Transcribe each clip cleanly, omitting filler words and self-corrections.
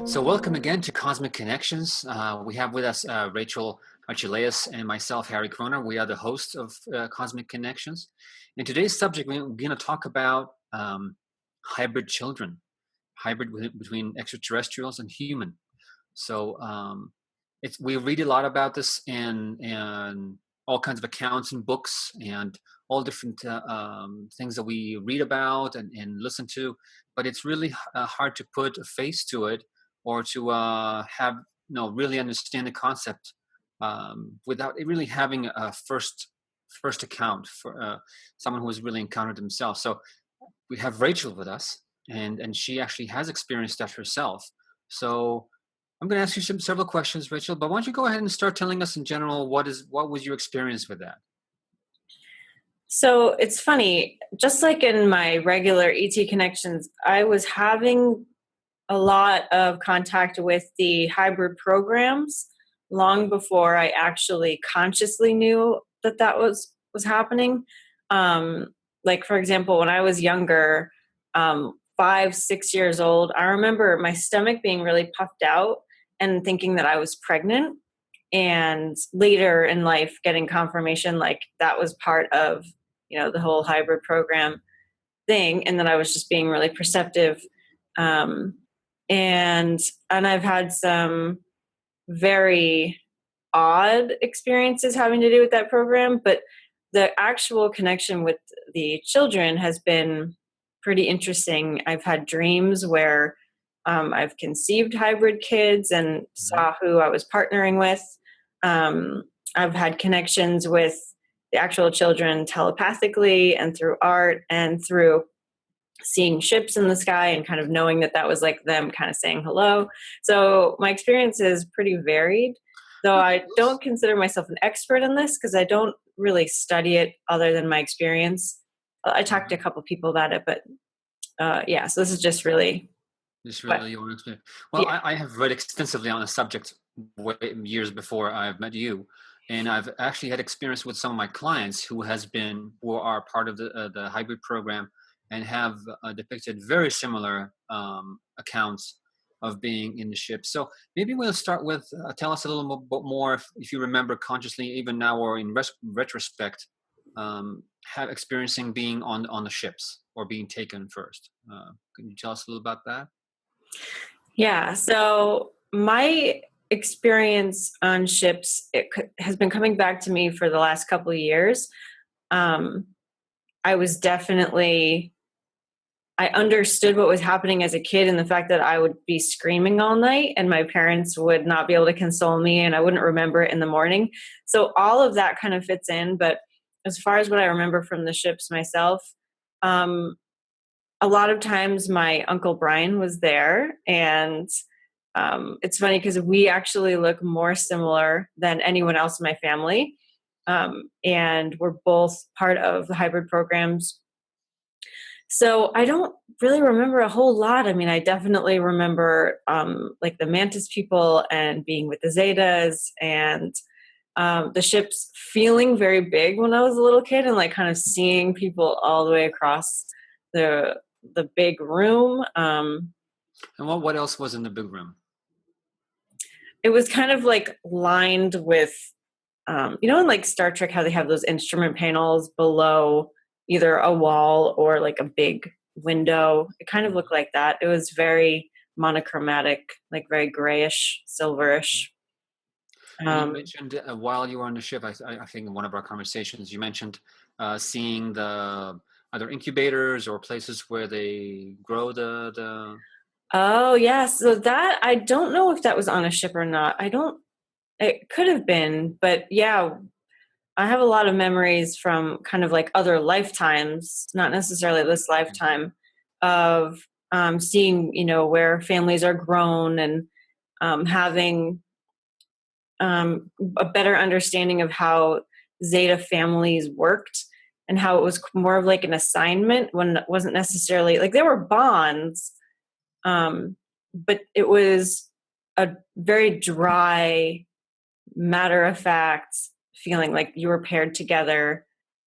So welcome again to Cosmic Connections. We have with us Rachel Archelaus and myself, Harry Kroner. We are the hosts of Cosmic Connections. In today's subject, we're going to talk about hybrid children, between extraterrestrials and human. So we read a lot about this in all kinds of accounts and books and all different things that we read about and listen to. But it's really hard to put a face to it or to have really understand the concept without it really having a first account for someone who has really encountered themselves. So we have Rachel with us, and she actually has experienced that herself. So I'm going to ask you several questions, Rachel, but why don't you go ahead and start telling us in general what was your experience with that? So it's funny, just like in my regular ET connections, I was having a lot of contact with the hybrid programs long before I actually consciously knew that was happening. Like, for example, when I was younger, 5-6 years old, I remember my stomach being really puffed out and thinking that I was pregnant. And later in life, getting confirmation like that was part of, the whole hybrid program thing. And then I was just being really perceptive. And I've had some very odd experiences having to do with that program, but the actual connection with the children has been pretty interesting. I've had dreams where I've conceived hybrid kids and saw who I was partnering with. I've had connections with the actual children telepathically and through art and through seeing ships in the sky and kind of knowing that was like them kind of saying hello. So my experience is pretty varied, though I don't consider myself an expert in this because I don't really study it other than my experience. I talked to a couple people about it, but so this is just really... your experience. Well, yeah. I have read extensively on the subject years before I've met you. And I've actually had experience with some of my clients who are part of the hybrid program and have depicted very similar accounts of being in the ship. So maybe we'll start with, tell us a little bit more, if you remember consciously, even now or in retrospect, have experiencing being on the ships or being taken first. Can you tell us a little about that? Yeah, so my experience on ships has been coming back to me for the last couple of years. I was definitely... I understood what was happening as a kid and the fact that I would be screaming all night and my parents would not be able to console me and I wouldn't remember it in the morning. So all of that kind of fits in. But as far as what I remember from the ships myself, a lot of times my Uncle Brian was there. And it's funny because we actually look more similar than anyone else in my family. And we're both part of the hybrid programs. So I don't really remember a whole lot. I mean, I definitely remember like the Mantis people and being with the Zetas and the ships feeling very big when I was a little kid and like kind of seeing people all the way across the big room. And what else was in the big room? It was kind of like lined with, in like Star Trek, how they have those instrument panels below either a wall or like a big window. It kind of looked like that. It was very monochromatic, like very grayish, silverish. You mentioned while you were on the ship, I think in one of our conversations, you mentioned seeing the other incubators or places where they grow the... Oh, yeah. So that, I don't know if that was on a ship or not. It could have been, but yeah, I have a lot of memories from kind of like other lifetimes, not necessarily this lifetime, of seeing, where families are grown and having a better understanding of how Zeta families worked and how it was more of like an assignment when it wasn't necessarily like there were bonds, but it was a very dry, matter-of-fact feeling like you were paired together.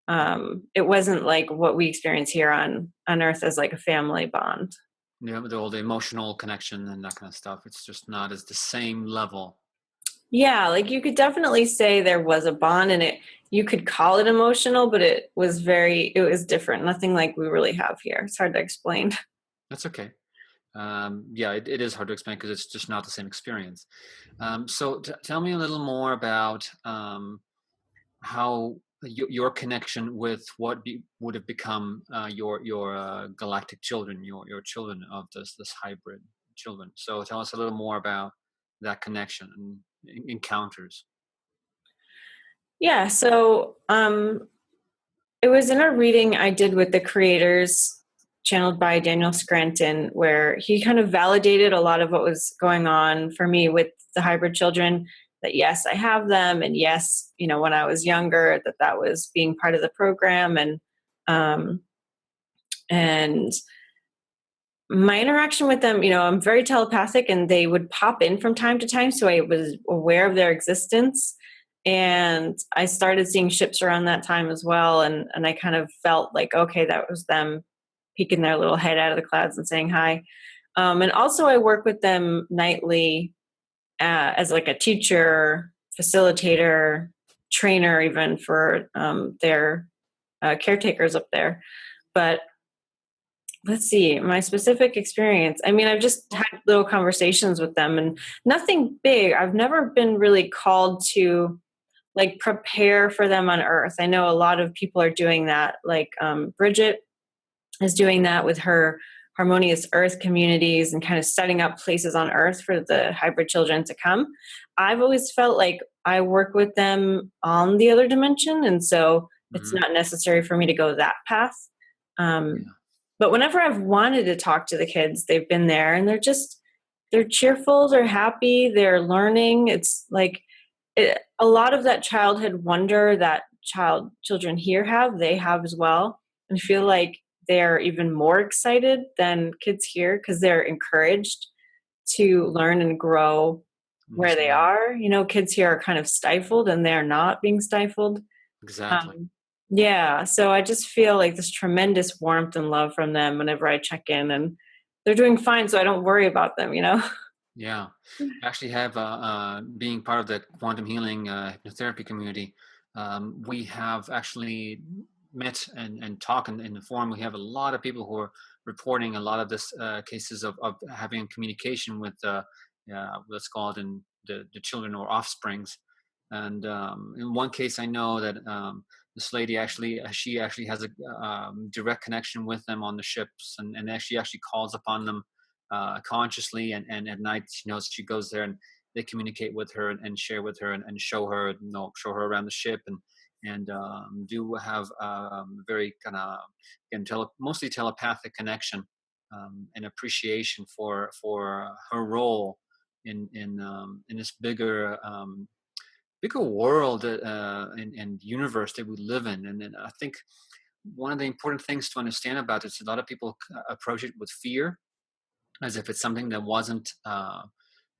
It wasn't like what we experience here on Earth as like a family bond. the emotional connection and that kind of stuff. It's just not as the same level. Yeah, like you could definitely say there was a bond and you could call it emotional, but it was different. Nothing like we really have here. It's hard to explain. That's okay. Yeah, it is hard to explain because it's just not the same experience. So tell me a little more about how your connection with would have become your galactic children, your children of this hybrid children. So tell us a little more about that connection and encounters. Yeah, so it was in a reading I did with the creators, channeled by Daniel Scranton, where he kind of validated a lot of what was going on for me with the hybrid children. That yes, I have them, and yes, when I was younger, that was being part of the program, um, and my interaction with them, I'm very telepathic, and they would pop in from time to time, so I was aware of their existence. And I started seeing ships around that time as well, and I kind of felt like, okay, that was them peeking their little head out of the clouds and saying hi. And also, I work with them nightly as like a teacher, facilitator, trainer, even for their caretakers up there. But let's see, my specific experience. I mean, I've just had little conversations with them and nothing big. I've never been really called to like prepare for them on earth. I know a lot of people are doing that. Like Bridget is doing that with her harmonious earth communities and kind of setting up places on earth for the hybrid children to come. I've always felt like I work with them on the other dimension. And so it's Hmm. not necessary for me to go that path. Um, Yeah, but whenever I've wanted to talk to the kids, they've been there and they're cheerful, they're happy, they're learning. It's like a lot of that childhood wonder that children here have, they have as well. And feel like they're even more excited than kids here because they're encouraged to learn and grow where they understand. are. Kids here are kind of stifled and they're not being stifled. Exactly. Um, yeah, so I just feel like this tremendous warmth and love from them whenever I check in, and they're doing fine, so I don't worry about them. Yeah, I actually have being part of the quantum healing hypnotherapy community. We have actually met and talked in the forum. We have a lot of people who are reporting a lot of this cases of having communication with let's call it in the children or offsprings. And in one case, I know that this lady actually she actually has a direct connection with them on the ships, and actually calls upon them consciously, and at night she goes there and they communicate with her and share with her and show her show her around the ship, and do have very kind of mostly telepathic connection, and appreciation for her role in this bigger world and universe that we live in. And I think one of the important things to understand about this, a lot of people approach it with fear, as if it's something that wasn't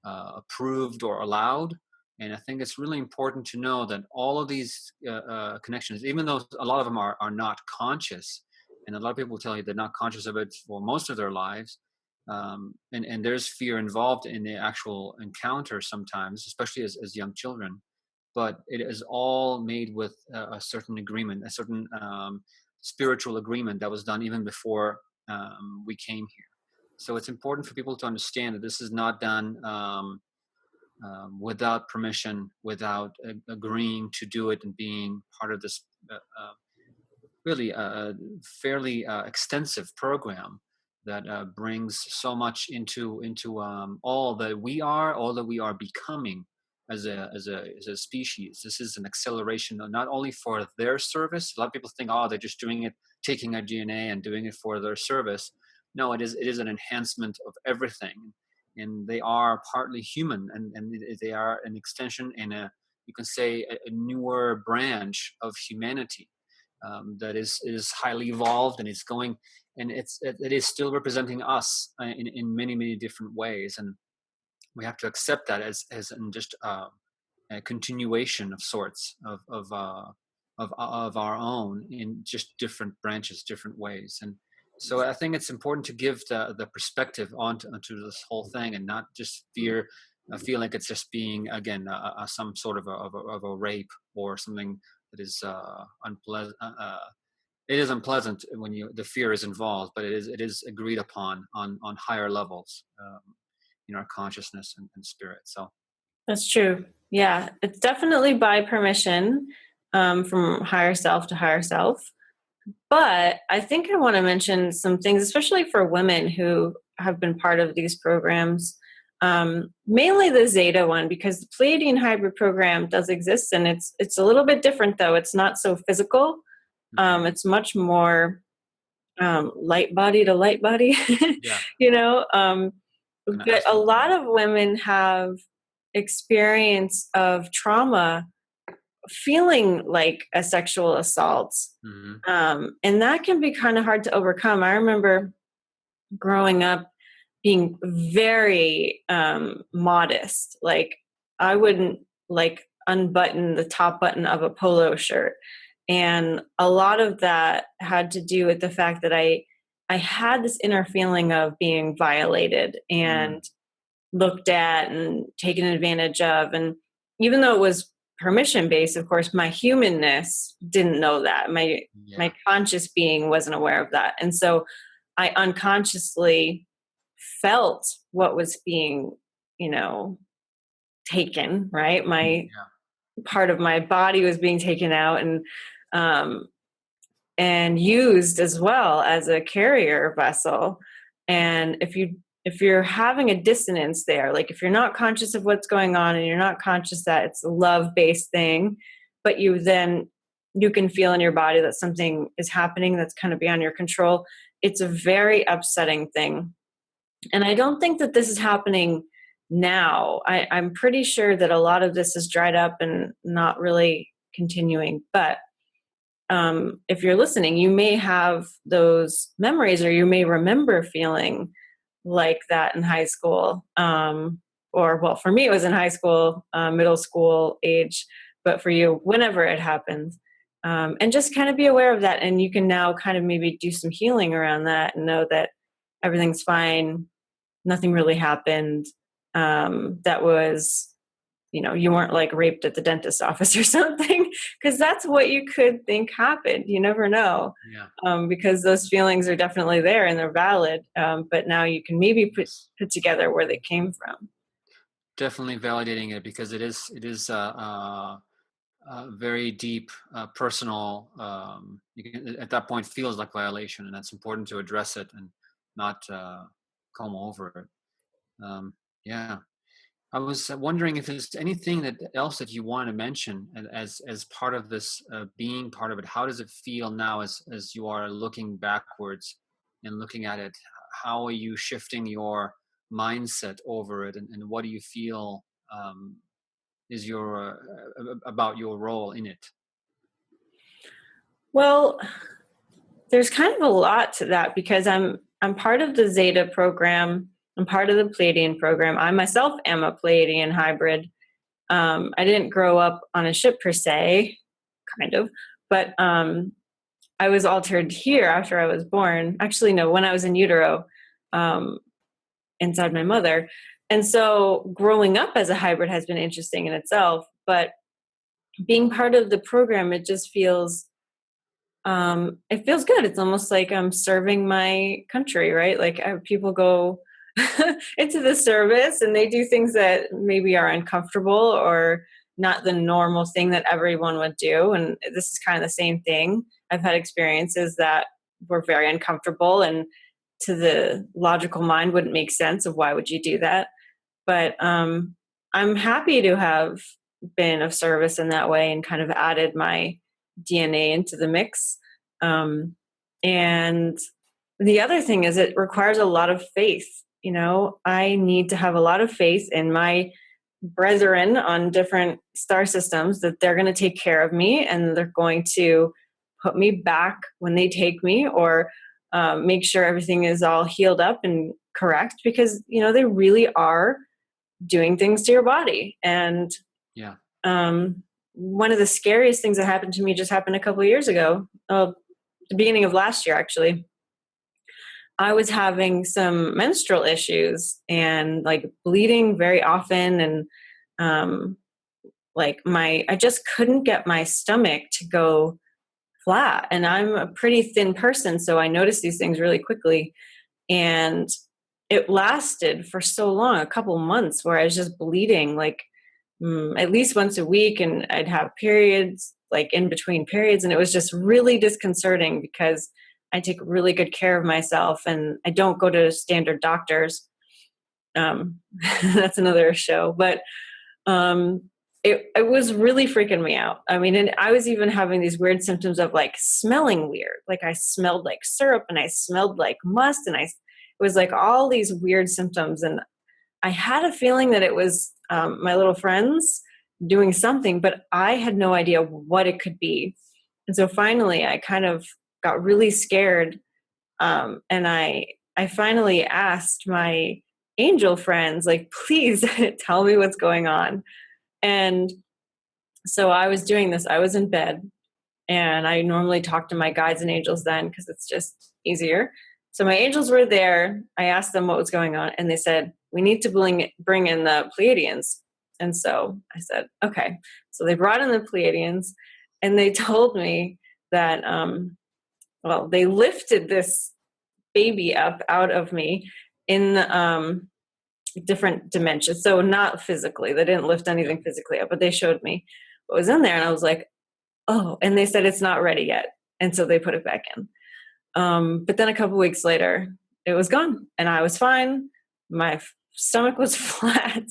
approved or allowed. And I think it's really important to know that all of these connections, even though a lot of them are not conscious, and a lot of people will tell you they're not conscious of it for most of their lives, and there's fear involved in the actual encounter sometimes, especially as young children. But it is all made with a certain agreement, a certain spiritual agreement that was done even before we came here. So it's important for people to understand that this is not done without permission, without agreeing to do it and being part of this really fairly extensive program that brings so much into all that we are becoming as a species. This is an acceleration, not only for their service. A lot of people think, oh, they're just doing it, taking our DNA and doing it for their service. No, it is an enhancement of everything, and they are partly human, and they are an extension and you can say a newer branch of humanity that is highly evolved, and it's going, and it is still representing us in many different ways, and we have to accept that as in just a continuation of sorts of our own in just different branches, different ways. And So I think it's important to give the perspective onto this whole thing, and not just feel like it's just being, again, some sort of a rape or something that is unpleasant. It is unpleasant when the fear is involved, but it is agreed upon on higher levels in our consciousness and spirit. So That's true. Yeah, it's definitely by permission, from higher self to higher self. But I think I want to mention some things, especially for women who have been part of these programs, mainly the Zeta one, because the Pleiadian hybrid program does exist, and it's a little bit different though. It's not so physical. mhm. It's much more light body to light body, Yeah, you know. kind of But a astral lot plane. of women have experience of trauma feeling like a sexual assault. Hmm. And that can be kind of hard to overcome. I remember growing up being very modest. Like, I wouldn't like unbutton the top button of a polo shirt. And a lot of that had to do with the fact that I had this inner feeling of being violated Mm, and looked at and taken advantage of. And even though it was permission based, of course, my humanness didn't know that. My yeah. conscious being wasn't aware of that. And so I unconsciously felt what was being, you know, taken, right? My Yeah. part of my body was being taken out, um and used as well as a carrier vessel. And if you're having a dissonance there, like if you're not conscious of what's going on and you're not conscious that it's a love-based thing, but you can feel in your body that something is happening that's kind of beyond your control, it's a very upsetting thing. And I don't think that this is happening now. I'm pretty sure that a lot of this is dried up and not really continuing. But if you're listening, you may have those memories, or you may remember feeling like that in high school. Or, well, for me, it was in high school, middle school age, but for you, whenever it happened. And just kind of be aware of that. And you can now kind of maybe do some healing around that and know that everything's fine. Nothing really happened. That was, you weren't like raped at the dentist office or something, because that's what you could think happened. You never know, Yeah. because those feelings are definitely there and they're valid. But now you can maybe Yes. put together where they came from. Definitely validating it, because it is very deep, personal. At that point, feels like violation, and that's important to address it and not comb over it. Yeah. I was wondering if there's anything else that you want to mention as part of this, being part of it. How does it feel now, as you are looking backwards and looking at it? How are you shifting your mindset over it, and what do you feel um, is your about your role in it? Well, there's kind of a lot to that, because I'm part of the Zeta program. I'm part of the Pleiadian program. I myself am a Pleiadian hybrid. I didn't grow up on a ship per se, kind of, but I was altered here after I was born. Actually, no, when I was in utero, um, inside my mother. And so growing up as a hybrid has been interesting in itself. But being part of the program, it feels good. It's almost like I'm serving my country, right? Like, people go into the service and they do things that maybe are uncomfortable or not the normal thing that everyone would do. And this is kind of the same thing. I've had experiences that were very uncomfortable, and to the logical mind wouldn't make sense of why would you do that. But I'm happy to have been of service in that way and kind of added my DNA into the mix. Um, and the other thing is, it requires a lot of faith. I need to have a lot of faith in my brethren on different star systems, that they're going to take care of me and they're going to put me back when they take me, or make sure everything is all healed up and correct, because they really are doing things to your body. And Yeah. um, one of the scariest things that happened to me just happened a couple of years ago, the beginning of last year, actually. I was having some menstrual issues and like bleeding very often. And um, like I just couldn't get my stomach to go flat. And I'm a pretty thin person. So I noticed these things really quickly. And it lasted for so long, a couple months, where I was just bleeding like at least once a week. And I'd have periods like in between periods. And it was just really disconcerting because I take really good care of myself and I don't go to standard doctors. That's another show. But it was really freaking me out. I mean, and I was even having these weird symptoms of like smelling weird. Like I smelled like syrup and I smelled like must, and it was like all these weird symptoms. And I had a feeling that it was my little friends doing something, but I had no idea what it could be. And so finally I kind of got really scared. And I finally asked my angel friends, like, please tell me what's going on. And so I was doing this. I was in bed, and I normally talk to my guides and angels then because it's just easier. So my angels were there. I asked them what was going on, and they said, we need to bring in the Pleiadians. And so I said, okay. So they brought in the Pleiadians, and they told me that, well, they lifted this baby up out of me in different dimensions. So not physically. They didn't lift anything physically up, but they showed me what was in there. And I was like, oh, and they said it's not ready yet. And so they put it back in. But then a couple weeks later, it was gone and I was fine. My stomach was flat.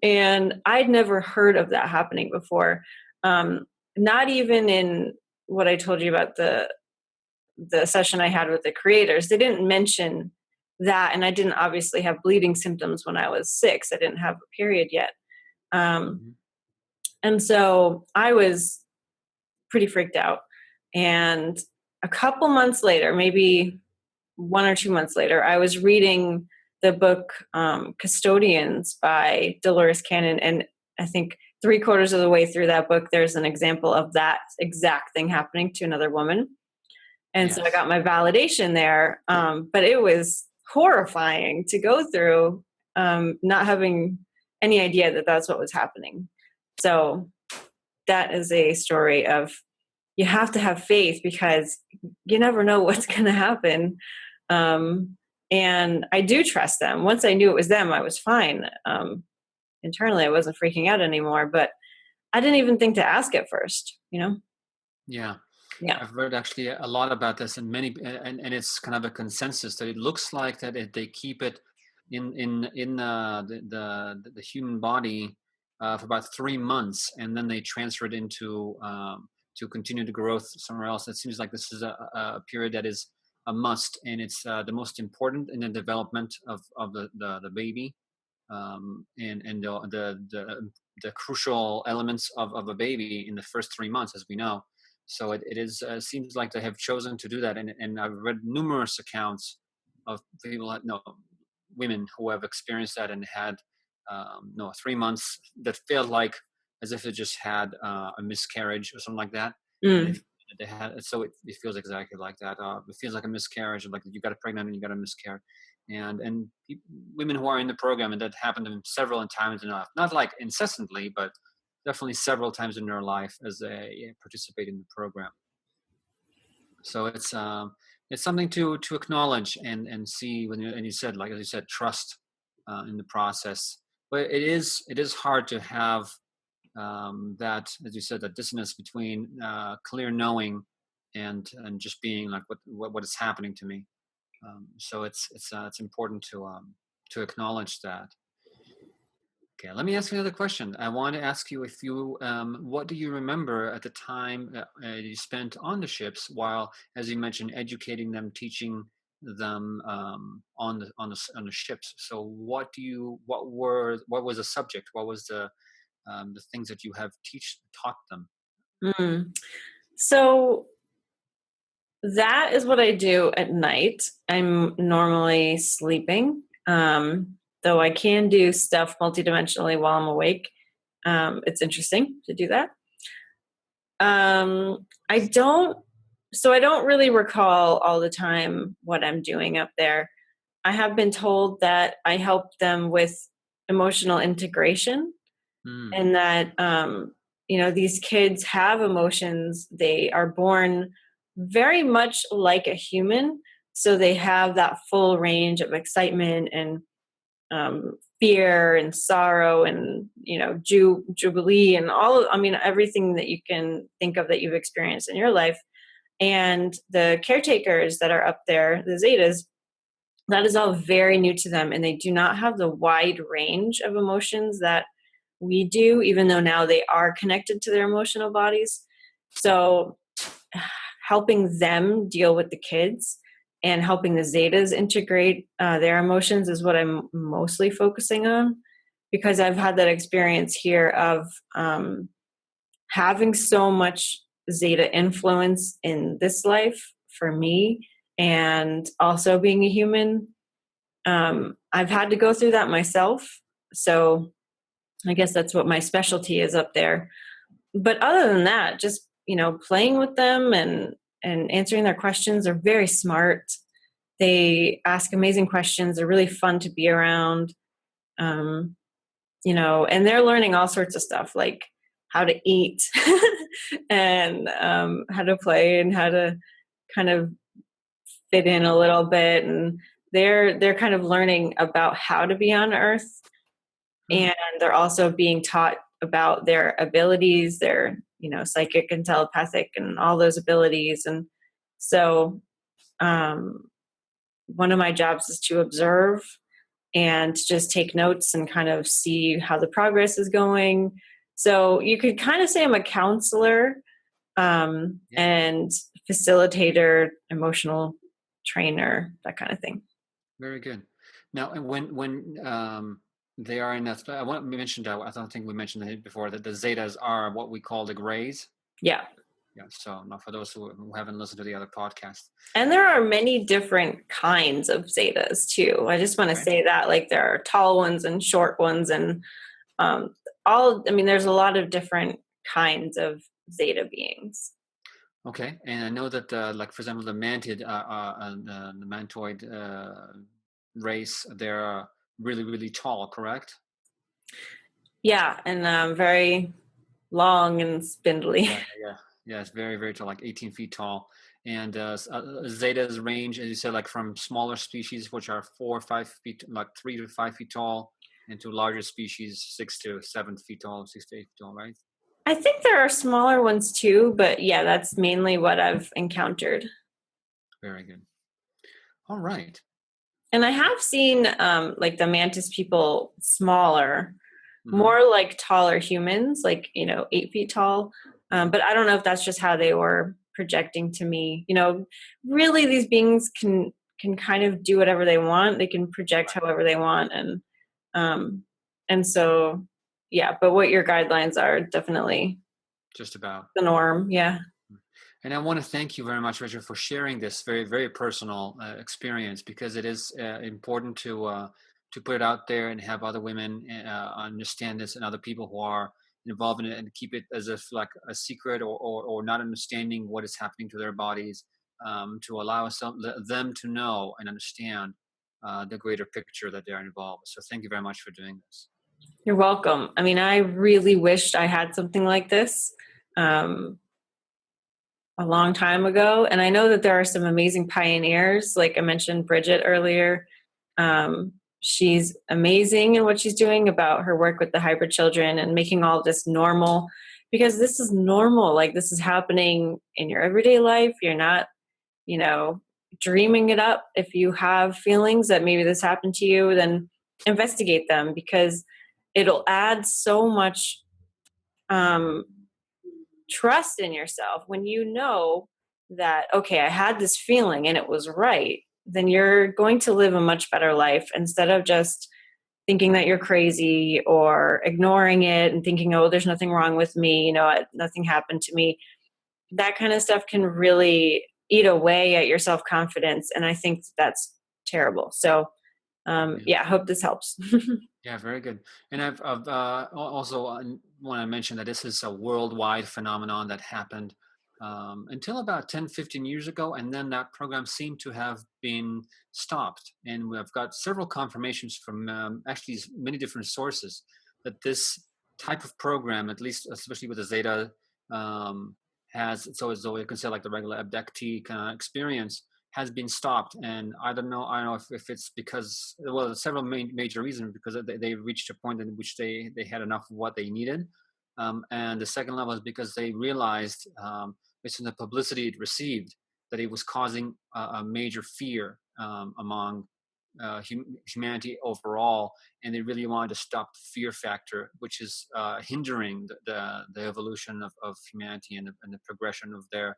And I'd never heard of that happening before. Not even in what I told you about the session I had with the creators. They didn't mention that. And I didn't obviously have bleeding symptoms when I was 6. I didn't have a period yet. And so I was pretty freaked out. And a couple months later, maybe 1 or 2 months later, I was reading the book Custodians by Dolores Cannon. And I think 3/4 of the way through that book, there's an example of that exact thing happening to another woman. And so I got my validation there. But it was horrifying to go through, not having any idea that that's what was happening. So that is a story of, you have to have faith because you never know what's going to happen. And I do trust them. Once I knew it was them, I was fine. Internally, I wasn't freaking out anymore, but I didn't even think to ask at first, you know? Yeah. Yeah. I've read actually a lot about this, and and it's kind of a consensus that it looks like that they keep it in the human body for about 3 months, and then they transfer it into to continue the growth somewhere else. It seems like this is a period that is a must, and it's the most important in the development of the baby, and the crucial elements of a baby in the first 3 months, as we know. So it is seems like they have chosen to do that, and I've read numerous accounts of people that women who have experienced that and had 3 months that felt like as if they just had a miscarriage or something like that. And if they had, so it feels exactly like that. It feels like a miscarriage, like you got pregnant and you got a miscarriage. And women who are in the program, and that happened to them several times enough, not like incessantly, but definitely several times in their life as they participate in the program. So it's something to acknowledge and see when you said, like as you said, trust in the process. But it is hard to have that, as you said, that dissonance between clear knowing and just being like what is happening to me. So it's important to acknowledge that. Okay, let me ask you another question. I want to ask you if you, what do you remember at the time you spent on the ships, while, as you mentioned, educating them, teaching them on the ships. So what was the subject? What was the things that you have taught them? So that is what I do at night. I'm normally sleeping, though I can do stuff multidimensionally while I'm awake. It's interesting to do that. I don't So I don't really recall all the time what I'm doing up there. I have been told that I help them with emotional integration, Mm, and that these kids have emotions. They are born very much like a human, so they have that full range of excitement and fear and sorrow and jubilee and everything that you can think of that you've experienced in your life. And the caretakers that are up there, the Zetas, that is all very new to them, and they do not have the wide range of emotions that we do, even though now they are connected to their emotional bodies. So helping them deal with the kids and helping the Zetas integrate their emotions is what I'm mostly focusing on, because I've had that experience here of having so much Zeta influence in this life for me, and also being a human. I've had to go through that myself. So I guess that's what my specialty is up there. But other than that, just, playing with them and answering their questions. They're very smart. They ask amazing questions. They're really fun to be around. Um, and they're learning all sorts of stuff, like how to eat and how to play and how to kind of fit in a little bit. And they're kind of learning about how to be on Earth, mm. and they're also being taught about their abilities, their psychic and telepathic and all those abilities. And so um, one of my jobs is to observe and just take notes and kind of see how the progress is going. So you could kind of say I'm a counselor Yeah, and facilitator, emotional trainer, that kind of thing. very good. Now, and when they are in that, I want to mention that I don't think we mentioned it before, that the Zetas are what we call the Greys. Yeah. Yeah. So now for those who haven't listened to the other podcast. And there are many different kinds of Zetas too. I just want to Okay. say that, like, there are tall ones and short ones, and um, there's a lot of different kinds of Zeta beings. Okay. And I know that, like for example, the mantid, the mantoid race, they're really, really tall, correct? Yeah, and very long and spindly. Yeah, yeah, yeah. It's very, very tall, like 18 feet tall. And Zeta's range, as you said, like from smaller species, which are 4 or 5 feet, like 3 to 5 feet tall, and to larger species, 6 to 7 feet tall, 6 to 8 feet tall, right? I think there are smaller ones too, but yeah, that's mainly what I've encountered. Very good. All right. And I have seen like the mantis people smaller, Mm-hmm. more like taller humans, like 8 feet tall. But I don't know if that's just how they were projecting to me. Really, these beings can kind of do whatever they want. They can project Right. however they want, um, and so yeah. But what your guidelines are, definitely Just about. the norm. Yeah. And I want to thank you very much, Richard, for sharing this very, very personal experience, because it is important to put it out there and have other women understand this, and other people who are involved in it, and keep it as if like a secret, or not understanding what is happening to their bodies, to allow them to know and understand the greater picture that they're involved. So thank you very much for doing this. You're welcome. I mean, I really wished I had something like this. Um, a long time ago. And I know that there are some amazing pioneers, like I mentioned Bridget earlier. She's amazing in what she's doing about her work with the hybrid children and making all this normal, because this is normal. Like, this is happening in your everyday life. You're not, you know, dreaming it up. If you have feelings that maybe this happened to you, then investigate them, because it'll add so much um, trust in yourself when you know that, okay, I had this feeling and it was right. Then you're going to live a much better life, instead of just thinking that you're crazy or ignoring it and thinking, oh, there's nothing wrong with me, nothing happened to me. That kind of stuff can really eat away at your self-confidence, and I think that's terrible. So Yeah. yeah, I hope this helps. Yeah, very good. And I've also want to mention that this is a worldwide phenomenon that happened until about 10, 15 years ago. And then that program seemed to have been stopped. And we've got several confirmations from actually many different sources that this type of program, at least especially with the Zeta, um, has, so as though you can say like the regular abductee kind of experience, has been stopped. And I don't know if it's because, well, several major reasons, because they reached a point in which they had enough of what they needed. And the second level is because they realized, based on the publicity it received, that it was causing a major fear among humanity overall, and they really wanted to stop the fear factor, which is hindering the evolution of humanity and the progression of their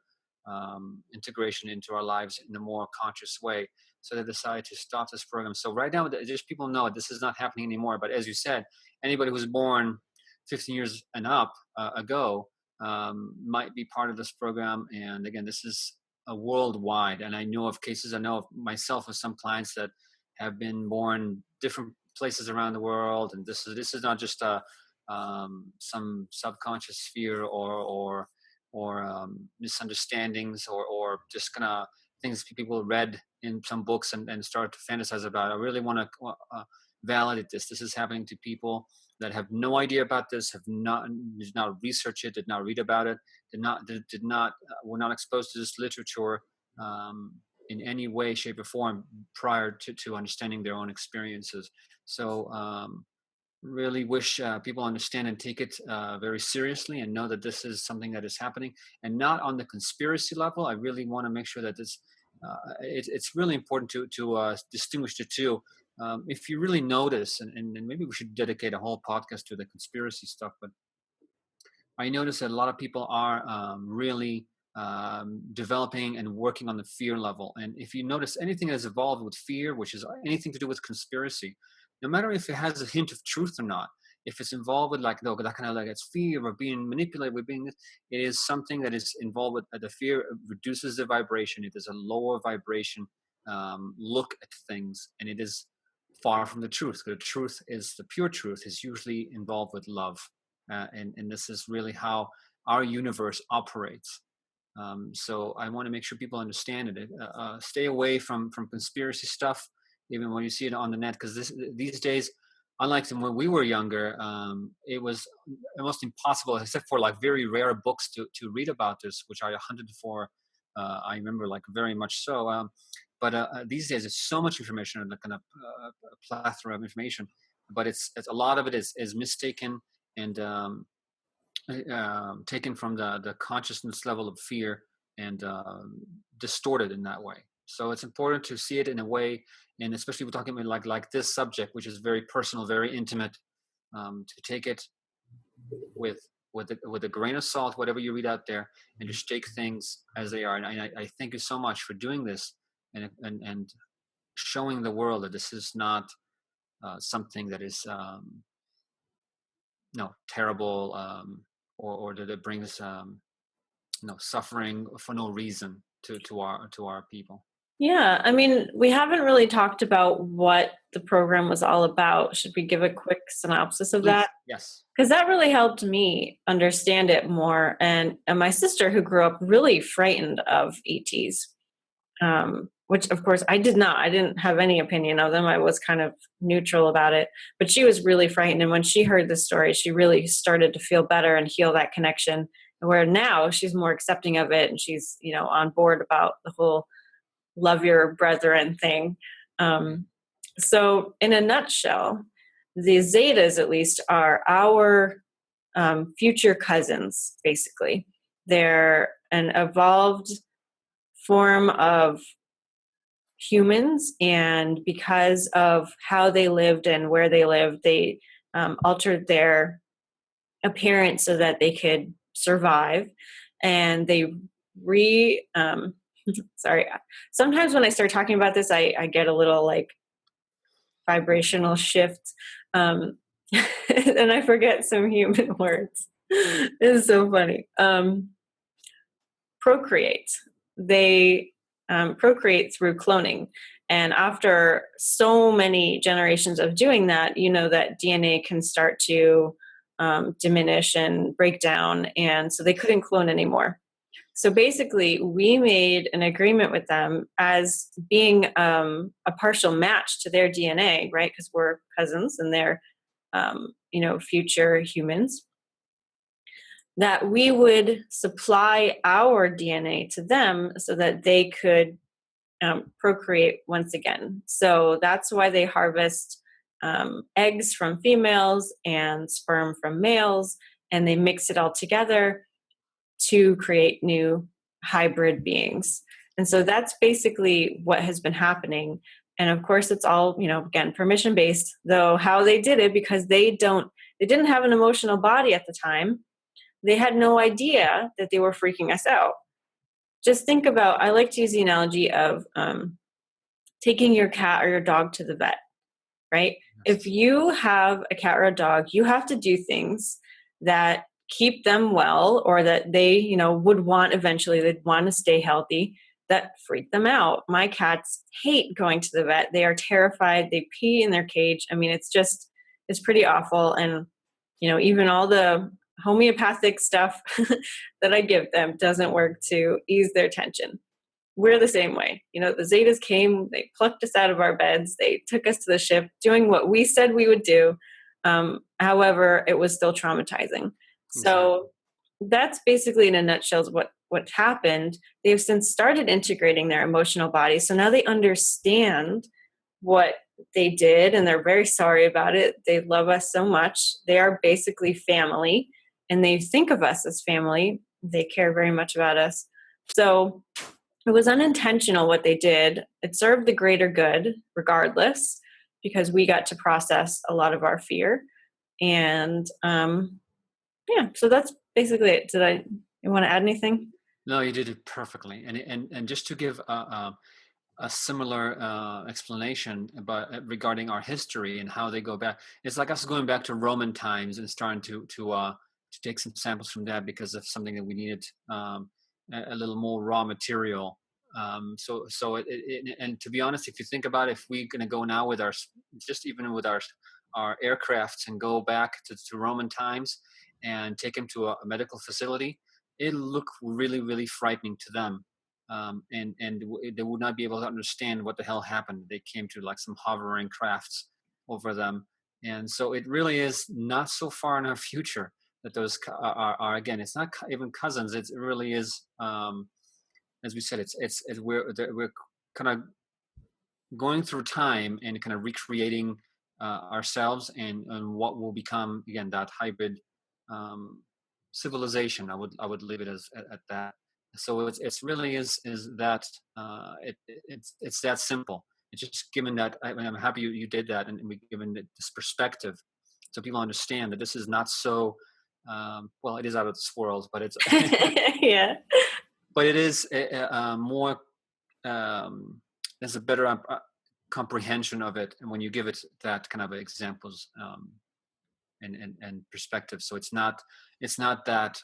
integration into our lives in a more conscious way. So they decided to stop this program. So right now, just people know this is not happening anymore. But as you said, anybody who's born 15 years and up ago might be part of this program. And again, this is a worldwide. And I know of cases, I know of myself with some clients that have been born different places around the world. And this is not just some subconscious fear or misunderstandings or just kind of things people read in some books and start to fantasize about. I really want to validate this. This is happening to people that have no idea about this, did not research it, did not read about it, were not exposed to this literature in any way, shape, or form prior to understanding their own experiences. So really wish people understand and take it very seriously and know that this is something that is happening, and not on the conspiracy level. I really want to make sure that this it's really important to distinguish the two. If you really notice, and maybe we should dedicate a whole podcast to the conspiracy stuff, but I notice that a lot of people are really developing and working on the fear level. And if you notice anything that's involved with fear, which is anything to do with conspiracy, no matter if it has a hint of truth or not, if it's involved with like, no, that kind of like it's fear or being manipulated, it is something that is involved with the fear reduces the vibration. It is a lower vibration look at things, and it is far from the truth. The truth is the pure truth is usually involved with love. And this is really how our universe operates. So I want to make sure people understand it. Stay away from conspiracy stuff, even when you see it on the net, because these days, unlike when we were younger, it was almost impossible, except for like very rare books to read about this, which I hunted for. I remember like very much so. But these days, it's so much information and kind of a plethora of information. But it's a lot of it is mistaken and taken from the consciousness level of fear and distorted in that way. So it's important to see it in a way, and especially we're talking about like this subject, which is very personal, very intimate, to take it with a grain of salt, whatever you read out there, and just take things as they are. And I thank you so much for doing this and showing the world that this is not something that is terrible, or that it brings suffering for no reason to our people. Yeah, I mean, we haven't really talked about what the program was all about. Should we give a quick synopsis of Please. that? Yes. Because that really helped me understand it more. And my sister, who grew up really frightened of ETs, which of course I did not. I didn't have any opinion of them. I was kind of neutral about it. But she was really frightened. And when she heard this story, she really started to feel better and heal that connection. Where now she's more accepting of it, and she's on board about the whole love your brethren thing. So in a nutshell, the Zetas, at least, are our future cousins, basically. They're an evolved form of humans, and because of how they lived and where they lived, they altered their appearance so that they could survive. And they sorry, sometimes when I start talking about this, I get a little like vibrational shift, and I forget some human words. It's so funny. Procreate. They procreate through cloning. And after so many generations of doing that, that DNA can start to diminish and break down. And so they couldn't clone anymore. So basically, we made an agreement with them as being a partial match to their DNA, right? Because we're cousins and they're, future humans, that we would supply our DNA to them so that they could procreate once again. So that's why they harvest eggs from females and sperm from males, and they mix it all together to create new hybrid beings. And so that's basically what has been happening. And of course, it's all, again, permission based, though how they did it, because they didn't have an emotional body at the time. They had no idea that they were freaking us out. Just think about, I like to use the analogy of taking your cat or your dog to the vet, right? If you have a cat or a dog, you have to do things that keep them well, or that they, would want eventually, they'd want to stay healthy, that freak them out. My cats hate going to the vet. They are terrified. They pee in their cage. I mean, it's pretty awful. And, even all the homeopathic stuff that I give them doesn't work to ease their tension. We're the same way. The Zetas came, they plucked us out of our beds, they took us to the ship, doing what we said we would do. However, it was still traumatizing. So that's basically in a nutshell what happened. They've since started integrating their emotional body. So now they understand what they did and they're very sorry about it. They love us so much. They are basically family and they think of us as family. They care very much about us. So it was unintentional what they did. It served the greater good regardless, because we got to process a lot of our fear. And so that's basically it. You want to add anything? No, you did it perfectly. And just to give a similar explanation about regarding our history and how they go back, it's like us going back to Roman times and starting to take some samples from that because of something that we needed a little more raw material. And to be honest, if you think about it, if we're going to go now with even with our aircrafts and go back to Roman times and take them to a medical facility, it'll look really, really frightening to them. And they would not be able to understand what the hell happened. They came to like some hovering crafts over them. And so it really is not so far in our future that those are again, it's not even cousins. It really is, as we said, we're kind of going through time and kind of recreating ourselves and what will become again that hybrid civilization. I would leave it at that. So it's really is that it's that simple. It's just given that I'm happy you did that and we given this perspective so people understand that this is not so well, it is out of this world, but it's yeah. But it is more. There's a better comprehension of it, and when you give it that kind of examples and perspective, so it's not that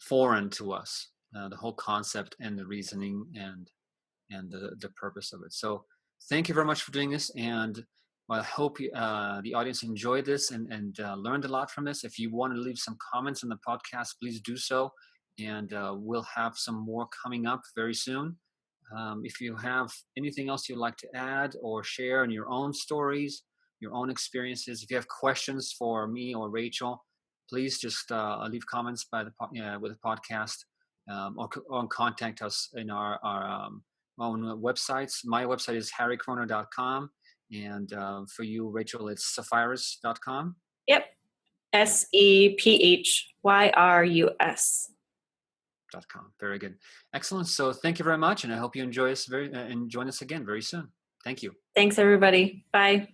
foreign to us. The whole concept and the reasoning and the purpose of it. So thank you very much for doing this, and I hope the audience enjoyed this and learned a lot from this. If you want to leave some comments on the podcast, please do so. And we'll have some more coming up very soon. If you have anything else you'd like to add or share in your own stories, your own experiences, if you have questions for me or Rachel, please just leave comments with the podcast or contact us in our own websites. My website is harrykroner.com. And for you, Rachel, it's sephyrus.com. Yep. SEPHYRUS.com. Very good. Excellent. So thank you very much. And I hope you enjoy us and join us again very soon. Thank you. Thanks, everybody. Bye.